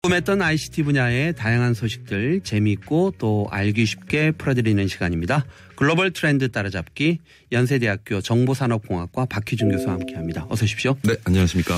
궁금했던 ICT 분야의 다양한 소식들 재미있고 또 알기 쉽게 풀어드리는 시간입니다. 글로벌 트렌드 따라잡기 연세대학교 정보산업공학과 박희준 교수와 함께합니다. 어서 오십시오. 네, 안녕하십니까.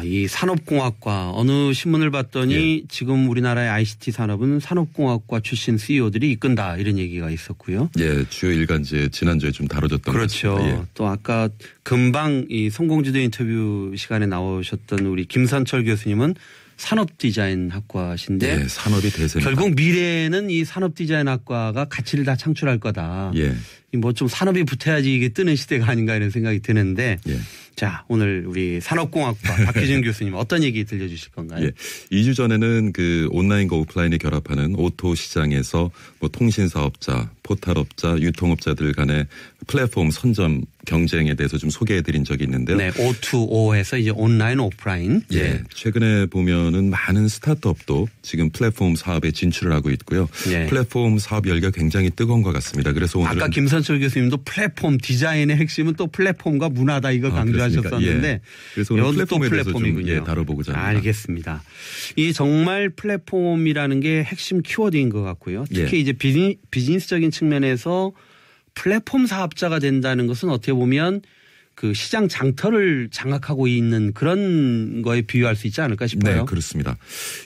이 산업공학과 어느 신문을 봤더니 지금 우리나라의 ICT 산업은 산업공학과 출신 CEO들이 이끈다 이런 얘기가 있었고요. 예, 주요 일간지에 지난주에 좀 다뤄졌던 그렇죠. 것 같습니다. 예. 또 아까 금방 이 성공지도 인터뷰 시간에 나오셨던 우리 김선철 교수님은 산업디자인학과신데 예, 산업이 대세입니다. 결국 미래에는 이 산업디자인학과가 가치를 다 창출할 거다. 예. 뭐 좀 산업이 붙어야지 이게 뜨는 시대가 아닌가 이런 생각이 드는데 예. 자, 오늘 우리 산업공학과 박희준 교수님 어떤 얘기 들려주실 건가요? 예. 2주 전에는 그 온라인과 오프라인을 결합하는 오토 시장에서 뭐 통신사업자, 포탈업자, 유통업자들 간의 플랫폼 선점 경쟁에 대해서 좀 소개해드린 적이 있는데요. 네, O2O에서 이제 온라인, 오프라인. 예. 네. 최근에 보면은 많은 스타트업도 지금 플랫폼 사업에 진출을 하고 있고요. 네. 플랫폼 사업 열기가 굉장히 뜨거운 것 같습니다. 그래서 오늘은 아까 김선철 교수님도 플랫폼 디자인의 핵심은 또 플랫폼과 문화다 이거 강조하셨었는데 예. 그래서 오늘 플랫폼에 대해서 좀 다뤄보고자 합니다. 알겠습니다. 이 정말 플랫폼이라는 게 핵심 키워드인 것 같고요. 특히 이제 비즈니스적인 측면에서 플랫폼 사업자가 된다는 것은 어떻게 보면 그 시장 장터를 장악하고 있는 그런 거에 비유할 수 있지 않을까 싶어요. 네, 그렇습니다.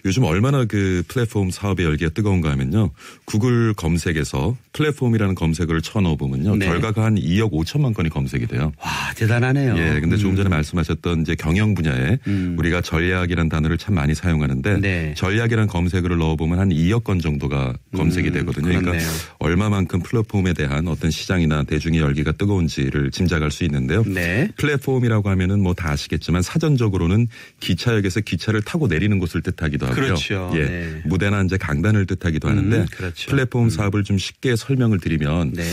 요즘 얼마나 그 플랫폼 사업의 열기가 뜨거운가 하면요. 구글 검색에서 플랫폼이라는 검색어를 쳐넣어보면요. 네. 결과가 한 2억 5천만 건이 검색이 돼요. 와, 대단하네요. 예, 근데 조금 전에 말씀하셨던 이제 경영 분야에 우리가 전략이라는 단어를 참 많이 사용하는데 네. 전략이라는 검색어를 넣어보면 한 2억 건 정도가 검색이 되거든요. 그렇네요. 그러니까 얼마만큼 플랫폼에 대한 어떤 시장이나 대중의 열기가 뜨거운지를 짐작할 수 있는데요. 네. 플랫폼이라고 하면은 뭐 다 아시겠지만 사전적으로는 기차역에서 기차를 타고 내리는 곳을 뜻하기도 하고요. 그렇죠. 예, 네. 무대나 이제 강단을 뜻하기도 하는데 그렇죠. 플랫폼 사업을 좀 쉽게 설명을 드리면 네.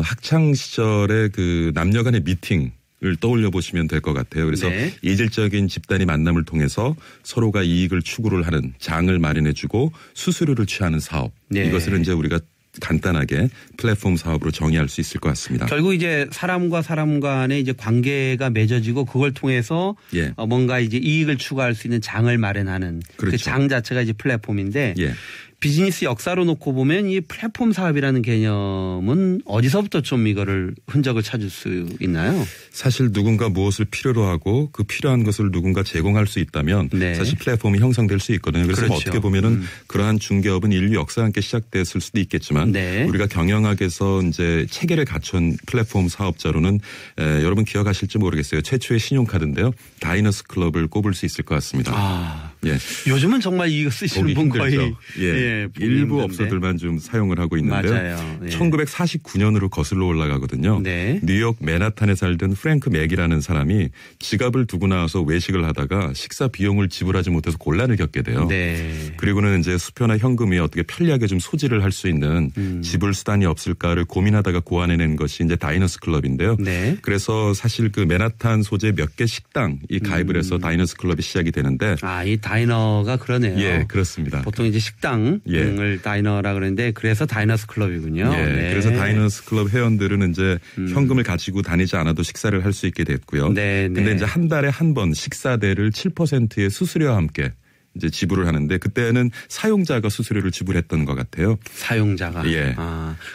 학창 시절의 그 남녀 간의 미팅 을 떠올려 보시면 될 것 같아요. 그래서 네. 이질적인 집단의 만남을 통해서 서로가 이익을 추구를 하는 장을 마련해주고 수수료를 취하는 사업. 네. 이것을 이제 우리가 간단하게 플랫폼 사업으로 정의할 수 있을 것 같습니다. 결국 이제 사람과 사람 간의 이제 관계가 맺어지고 그걸 통해서 예. 뭔가 이제 이익을 추구할 수 있는 장을 마련하는 그렇죠. 그 장 자체가 이제 플랫폼인데 예. 비즈니스 역사로 놓고 보면 이 플랫폼 사업이라는 개념은 어디서부터 좀 이거를 흔적을 찾을 수 있나요? 사실 누군가 무엇을 필요로 하고 그 필요한 것을 누군가 제공할 수 있다면 네. 사실 플랫폼이 형성될 수 있거든요. 그래서 그렇죠. 어떻게 보면은 그러한 중개업은 인류 역사와 함께 시작됐을 수도 있겠지만 네. 우리가 경영학에서 이제 체계를 갖춘 플랫폼 사업자로는 여러분 기억하실지 모르겠어요. 최초의 신용카드인데요. 다이너스 클럽을 꼽을 수 있을 것 같습니다. 아, 예. 요즘은 정말 이거 쓰시는 분 거의 예. 보기 일부 힘든데. 업소들만 좀 사용을 하고 있는데요. 맞아요. 예. 1949년으로 거슬러 올라가거든요. 네. 뉴욕 맨하탄에 살던 프랭크 맥이라는 사람이 지갑을 두고 나와서 외식을 하다가 식사 비용을 지불하지 못해서 곤란을 겪게 돼요. 네. 그리고는 이제 수표나 현금이 어떻게 편리하게 좀 소지를 할 수 있는 지불 수단이 없을까를 고민하다가 고안해낸 것이 이제 다이너스 클럽인데요. 네. 그래서 사실 그 맨하탄 소재 몇 개 식당이 가입을 해서 다이너스 클럽이 시작이 되는데 이 다이너가 그러네요. 예, 그렇습니다. 보통 이제 식당을 다이너라 그러는데 그래서 다이너스 클럽이군요. 예, 네. 그래서 다이너스 클럽 회원들은 이제 현금을 가지고 다니지 않아도 식사를 할 수 있게 됐고요. 네, 근데 네. 이제 한 달에 한 번 식사대를 7%의 수수료와 함께 이제 지불을 하는데 그때는 사용자가 수수료를 지불했던 것 같아요. 사용자가. 예.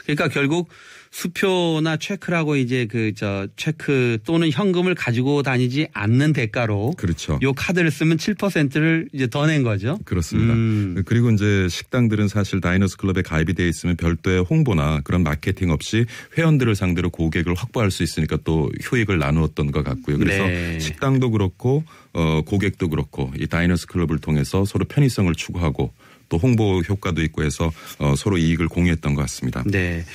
그러니까 결국 수표나 체크라고 이제 체크 또는 현금을 가지고 다니지 않는 대가로. 그렇죠. 요 카드를 쓰면 7%를 이제 더 낸 거죠. 그렇습니다. 그리고 이제 식당들은 사실 다이너스 클럽에 가입이 되어 있으면 별도의 홍보나 그런 마케팅 없이 회원들을 상대로 고객을 확보할 수 있으니까 또 효익을 나누었던 것 같고요. 그래서 네. 식당도 그렇고 고객도 그렇고 이 다이너스 클럽을 통해서 서로 편의성을 추구하고 또 홍보 효과도 있고 해서 서로 이익을 공유했던 것 같습니다. 네.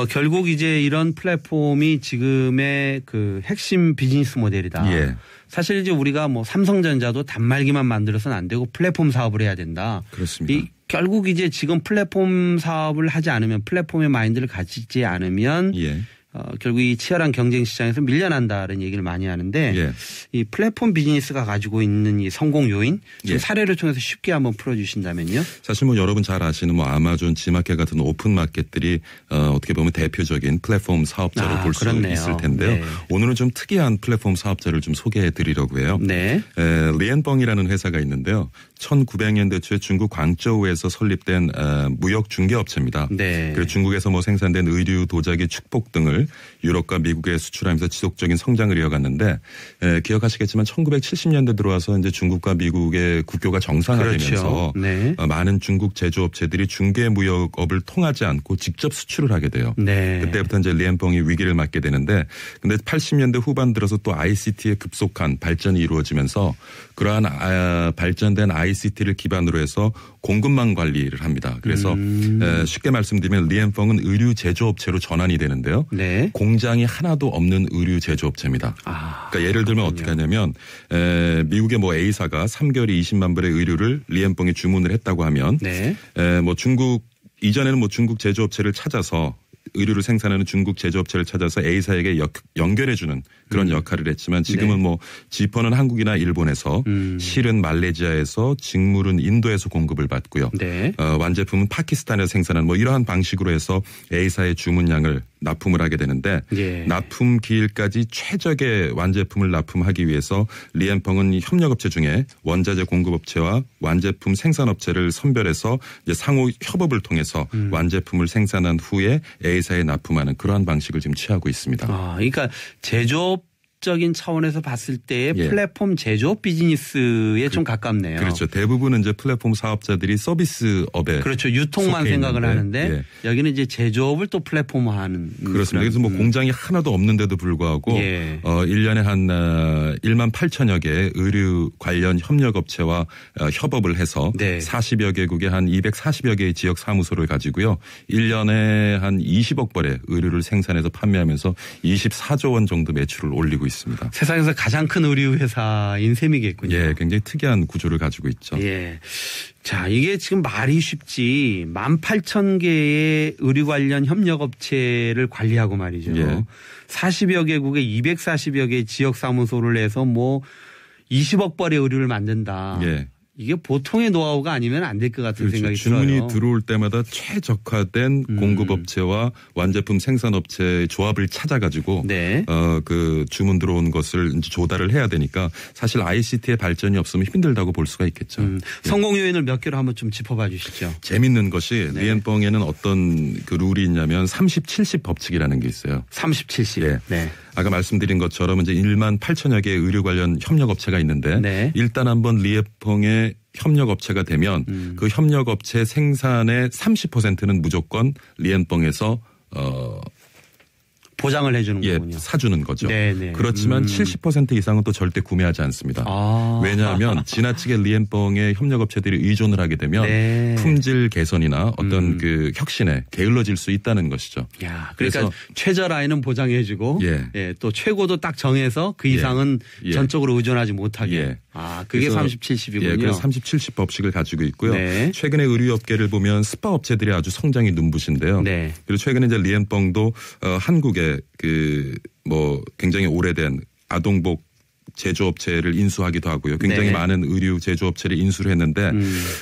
결국 이제 이런 플랫폼이 지금의 그 핵심 비즈니스 모델이다. 예. 사실 이제 우리가 뭐 삼성전자도 단말기만 만들어서는 안 되고 플랫폼 사업을 해야 된다. 그렇습니다. 결국 이제 지금 플랫폼 사업을 하지 않으면 플랫폼의 마인드를 가지지 않으면 예. 결국 이 치열한 경쟁 시장에서 밀려난다는 얘기를 많이 하는데 예. 이 플랫폼 비즈니스가 가지고 있는 이 성공 요인 좀 예. 사례를 통해서 쉽게 한번 풀어주신다면요. 사실 뭐 여러분 잘 아시는 뭐 아마존, 지마켓 같은 오픈 마켓들이 어떻게 보면 대표적인 플랫폼 사업자로 볼 수 그렇네요. 있을 텐데요. 네. 오늘은 좀 특이한 플랫폼 사업자를 좀 소개해 드리려고 해요. 네. 리엔뻥이라는 회사가 있는데요. 1900년대 초에 중국 광저우에서 설립된 무역 중개업체입니다. 네. 그리고 중국에서 뭐 생산된 의류, 도자기, 축복 등을 유럽과 미국에 수출하면서 지속적인 성장을 이어갔는데 기억하시겠지만 1970년대 들어와서 이제 중국과 미국의 국교가 정상화되면서 그렇죠. 네. 많은 중국 제조업체들이 중개 무역업을 통하지 않고 직접 수출을 하게 돼요. 네. 그때부터 이제 리엔펑이 위기를 맞게 되는데 근데 80년대 후반 들어서 또 ICT의 급속한 발전이 이루어지면서 그러한 발전된 ICT를 기반으로 해서 공급망 관리를 합니다. 그래서 쉽게 말씀드리면 리엔펑은 의류 제조업체로 전환이 되는데요. 네. 공장이 하나도 없는 의류 제조업체입니다. 그러니까 예를 들면 어떻게 하냐면 미국의 뭐 A사가 3개월에 20만 벌의 의류를 리엔펑에 주문을 했다고 하면 네. 뭐 중국 이전에는 뭐 중국 제조업체를 찾아서 의류를 생산하는 중국 제조업체를 찾아서 A사에게 연결해주는 그런 역할을 했지만 지금은 네. 뭐 지퍼는 한국이나 일본에서 실은 말레이시아에서 직물은 인도에서 공급을 받고요. 네. 완제품은 파키스탄에서 생산하는 뭐 이러한 방식으로 해서 A사의 주문량을 납품을 하게 되는데 예. 납품 기일까지 최적의 완제품을 납품하기 위해서 리엔펑은 협력업체 중에 원자재 공급업체와 완제품 생산업체를 선별해서 이제 상호 협업을 통해서 완제품을 생산한 후에 A사에 납품하는 그러한 방식을 지금 취하고 있습니다. 그러니까 제조업적인 차원에서 봤을 때의 예. 플랫폼 제조업 비즈니스에 좀 가깝네요. 그렇죠. 대부분은 이제 플랫폼 사업자들이 서비스업에 그렇죠. 유통만 생각을 하는데 예. 여기는 이제 제조업을 또 플랫폼화하는. 그렇습니다. 그래서 뭐 공장이 하나도 없는데도 불구하고 예. 1년에 한 1만 8천여 개의 의류 관련 협력업체와 협업을 해서 네. 40여 개국에 한 240여 개의 지역 사무소를 가지고요. 1년에 한 20억 벌의 의류를 생산해서 판매하면서 24조 원 정도 매출을 올리고 있습니다. 세상에서 가장 큰 의류 회사인 셈이겠군요. 예, 굉장히 특이한 구조를 가지고 있죠. 예. 자, 이게 지금 말이 쉽지 18,000개의 의류 관련 협력업체를 관리하고 말이죠. 예. 40여 개국에 240여 개의 지역 사무소를 내서 뭐 20억 벌의 의류를 만든다. 예. 이게 보통의 노하우가 아니면 안 될 것 같은 그렇죠. 생각이 주문이 들어요. 들어올 때마다 최적화된 공급업체와 완제품 생산업체의 조합을 찾아가지고 네. 그 주문 들어온 것을 이제 조달을 해야 되니까 사실 ICT의 발전이 없으면 힘들다고 볼 수가 있겠죠. 성공 요인을 몇 개로 한번 좀 짚어봐 주시죠. 재밌는 것이 네. 리엔펑에는 어떤 그 룰이 있냐면 30-70 법칙이라는 게 있어요. 30-70. 예. 네. 아까 말씀드린 것처럼 이제 1만 8천여 개의 의류 관련 협력업체가 있는데 네. 일단 한번 리엔펑의 협력업체가 되면 그 협력업체 생산의 30%는 무조건 리엔펑에서 보장을 해 주는 예, 거군요. 사주는 거죠. 네네. 그렇지만 70% 이상은 또 절대 구매하지 않습니다. 왜냐하면 지나치게 리엔펑의 협력업체들이 의존을 하게 되면 네. 품질 개선이나 어떤 그 혁신에 게을러질 수 있다는 것이죠. 야, 그러니까 그래서 최저 라인은 보장해 주고 예. 또 최고도 딱 정해서 그 이상은 예. 전적으로 의존하지 못하게. 예. 그게 그래서 30-70이군요. 예, 그래서 30-70 법칙을 가지고 있고요. 네. 최근에 의류업계를 보면 스파 업체들이 아주 성장이 눈부신데요. 네. 그리고 최근에 이제 리엔펑도 한국에 그 뭐 굉장히 오래된 아동복 제조업체를 인수하기도 하고요. 굉장히 네. 많은 의류 제조업체를 인수를 했는데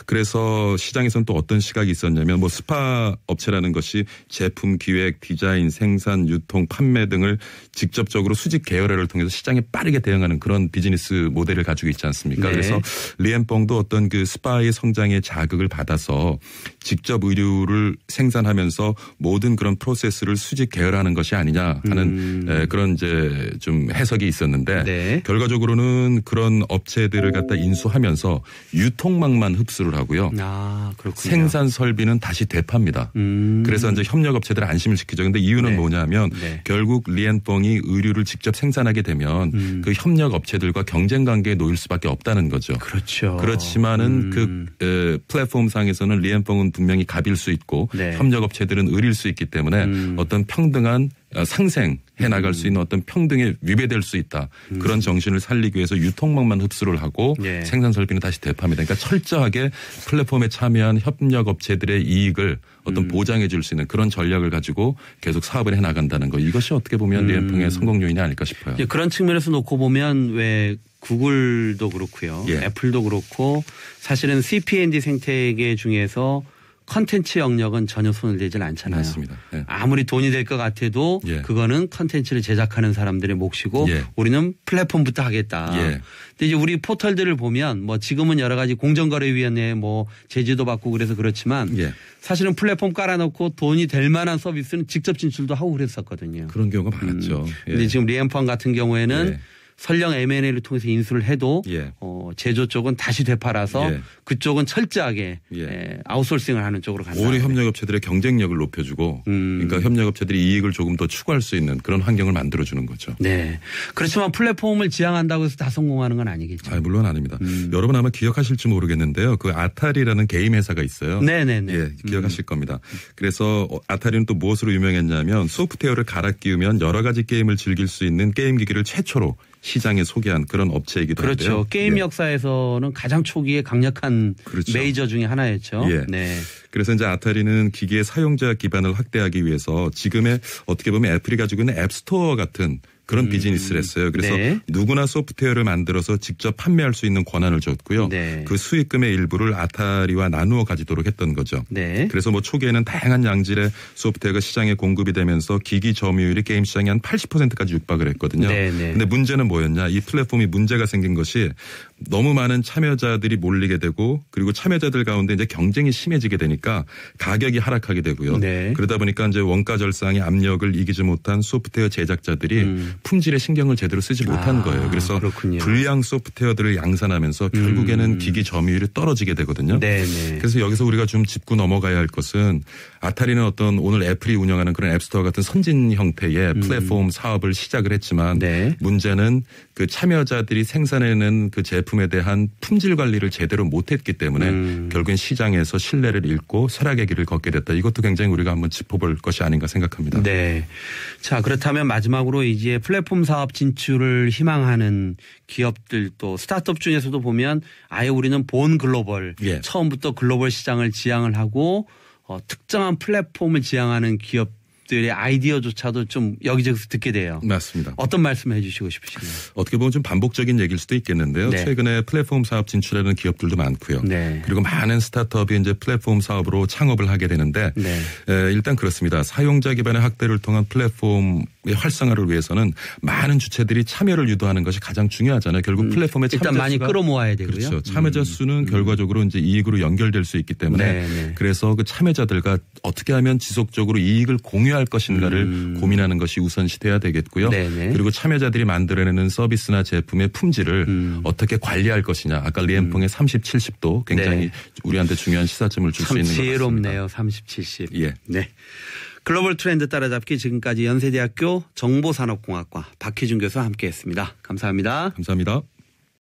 그래서 시장에서는 또 어떤 시각이 있었냐면 뭐 스파 업체라는 것이 제품 기획, 디자인, 생산, 유통, 판매 등을 직접적으로 수직 계열화를 통해서 시장에 빠르게 대응하는 그런 비즈니스 모델을 가지고 있지 않습니까? 네. 그래서 리엔펑도 어떤 그 스파의 성장에 자극을 받아서 직접 의류를 생산하면서 모든 그런 프로세스를 수직 계열화하는 것이 아니냐 하는 그런 이제 좀 해석이 있었는데 네. 결과적으로는 그런 업체들을 갖다 인수하면서 유통망만 흡수를 하고요. 그렇군요. 생산 설비는 다시 되팝니다. 그래서 이제 협력업체들을 안심을 시키죠. 근데 이유는 네. 뭐냐면 네. 결국 리엔펑이 의류를 직접 생산하게 되면 그 협력업체들과 경쟁 관계에 놓일 수밖에 없다는 거죠. 그렇죠. 그렇지만은 그 플랫폼 상에서는 리엔펑은 분명히 갑일 수 있고 네. 협력업체들은 을일 수 있기 때문에 어떤 평등한 상생해 나갈 수 있는 어떤 평등에 위배될 수 있다. 그런 정신을 살리기 위해서 유통망만 흡수를 하고 예. 생산 설비는 다시 되팝니다. 그러니까 철저하게 플랫폼에 참여한 협력업체들의 이익을 어떤 보장해 줄 수 있는 그런 전략을 가지고 계속 사업을 해 나간다는 거. 이것이 어떻게 보면 리엔펑의 성공 요인이 아닐까 싶어요. 그런 측면에서 놓고 보면 왜 구글도 그렇고요. 예. 애플도 그렇고 사실은 CP&D 생태계 중에서 컨텐츠 영역은 전혀 손을 대질 않잖아요. 맞습니다. 예. 아무리 돈이 될 것 같아도 예. 그거는 컨텐츠를 제작하는 사람들의 몫이고 예. 우리는 플랫폼부터 하겠다. 예. 근데 이제 우리 포털들을 보면 뭐 지금은 여러 가지 공정거래위원회 뭐 제재도 받고 그래서 그렇지만 예. 사실은 플랫폼 깔아놓고 돈이 될 만한 서비스는 직접 진출도 하고 그랬었거든요. 그런 경우가 많았죠. 근데 지금 리엠펀 같은 경우에는 예. 설령 M&A를 통해서 인수를 해도 예. 제조 쪽은 다시 되팔아서 예. 그쪽은 철저하게 예. 아웃소싱을 하는 쪽으로 간다. 오히려 협력업체들의 경쟁력을 높여주고 그러니까 협력업체들이 이익을 조금 더 추구할 수 있는 그런 환경을 만들어주는 거죠. 네. 그렇지만 플랫폼을 지향한다고 해서 다 성공하는 건 아니겠죠. 물론 아닙니다. 여러분 아마 기억하실지 모르겠는데요. 그 아타리라는 게임 회사가 있어요. 네네네. 예, 기억하실 겁니다. 그래서 아타리는 또 무엇으로 유명했냐면 소프트웨어를 갈아 끼우면 여러 가지 게임을 즐길 수 있는 게임 기기를 최초로 시장에 소개한 그런 업체이기도 한데요. 그렇죠. 게임 예. 역사에서는 가장 초기에 강력한 그렇죠. 메이저 중에 하나였죠. 예. 네. 그래서 이제 아타리는 기기의 사용자 기반을 확대하기 위해서 지금의 어떻게 보면 애플이 가지고 있는 앱스토어 같은 그런 비즈니스를 했어요. 그래서 네. 누구나 소프트웨어를 만들어서 직접 판매할 수 있는 권한을 줬고요. 네. 그 수익금의 일부를 아타리와 나누어 가지도록 했던 거죠. 네. 그래서 뭐 초기에는 다양한 양질의 소프트웨어가 시장에 공급이 되면서 기기 점유율이 게임 시장에 한 80%까지 육박을 했거든요. 네네. 근데 문제는 뭐였냐? 이 플랫폼이 문제가 생긴 것이 너무 많은 참여자들이 몰리게 되고 그리고 참여자들 가운데 이제 경쟁이 심해지게 되니까 가격이 하락하게 되고요. 네. 그러다 보니까 이제 원가 절상의 압력을 이기지 못한 소프트웨어 제작자들이 품질에 신경을 제대로 쓰지 못한 거예요. 그래서 그렇군요. 불량 소프트웨어들을 양산하면서 결국에는 기기 점유율이 떨어지게 되거든요. 네네. 그래서 여기서 우리가 좀 짚고 넘어가야 할 것은 아타리는 어떤 오늘 애플이 운영하는 그런 앱스토어 같은 선진 형태의 플랫폼 사업을 시작을 했지만 네. 문제는 그 참여자들이 생산해낸 그 제품에 대한 품질 관리를 제대로 못했기 때문에 결국엔 시장에서 신뢰를 잃고 쇠락의 길을 걷게 됐다. 이것도 굉장히 우리가 한번 짚어볼 것이 아닌가 생각합니다. 네. 자, 그렇다면 마지막으로 이제 플랫폼 사업 진출을 희망하는 기업들 또 스타트업 중에서도 보면 아예 우리는 본 글로벌 예. 처음부터 글로벌 시장을 지향을 하고 특정한 플랫폼을 지향하는 기업들의 아이디어조차도 좀 여기저기서 듣게 돼요. 맞습니다. 어떤 말씀을 해 주시고 싶으신가요? 어떻게 보면 좀 반복적인 얘기일 수도 있겠는데요. 네. 최근에 플랫폼 사업 진출하는 기업들도 많고요. 네. 그리고 많은 스타트업이 이제 플랫폼 사업으로 창업을 하게 되는데 네. 일단 그렇습니다. 사용자 기반의 확대를 통한 플랫폼의 활성화를 위해서는 많은 주체들이 참여를 유도하는 것이 가장 중요하잖아요. 결국 플랫폼의 참여자 일단 많이 수가 끌어모아야 되고요. 그렇죠. 참여자 수는 결과적으로 이제 이익으로 연결될 수 있기 때문에 네, 네. 그래서 그 참여자들과 어떻게 하면 지속적으로 이익을 공유할 것인가를 고민하는 것이 우선시돼야 되겠고요. 네, 네. 그리고 참여자들이 만들어내는 서비스나 제품의 품질을 어떻게 관리할 것이냐. 아까 리엠펑의 30, 70도 굉장히 네. 우리한테 중요한 시사점을 줄 수 참 있는 것 같습니다. 지혜롭네요. 30, 70. 예. 네. 글로벌 트렌드 따라잡기 지금까지 연세대학교 정보산업공학과 박희준 교수와 함께했습니다. 감사합니다. 감사합니다.